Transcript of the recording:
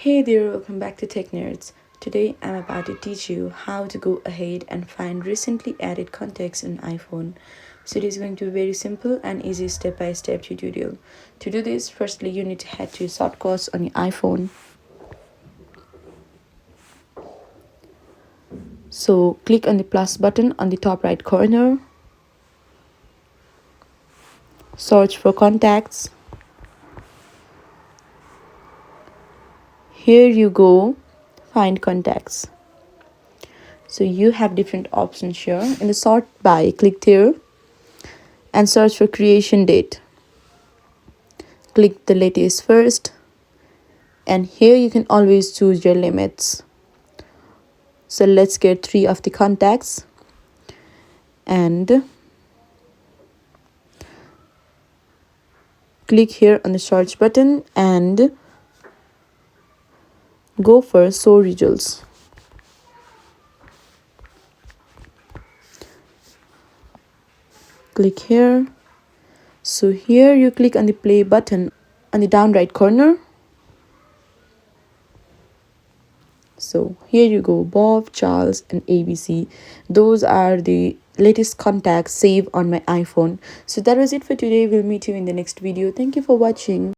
Hey there, welcome back to Tech Nerds. Today I'm about to teach you how to go ahead and find recently added contacts on iPhone. So it is going to be very simple and easy step-by-step tutorial. To do this, firstly you need to head to shortcuts on your iPhone. So click on the plus button on the top right corner. Search for contacts. Here you go, find contacts. So you have different options here. In the sort by, click here and search for creation date. Click the latest first, and here you can always choose your limits. So let's get 3 of the contacts and click here on the search button and go for show results. Click here. So here you click on the play button on the down right corner. So here you go, Bob, Charles and ABC. Those are the latest contacts saved on my iPhone. So that was it for today. We'll meet you in the next video. Thank you for watching.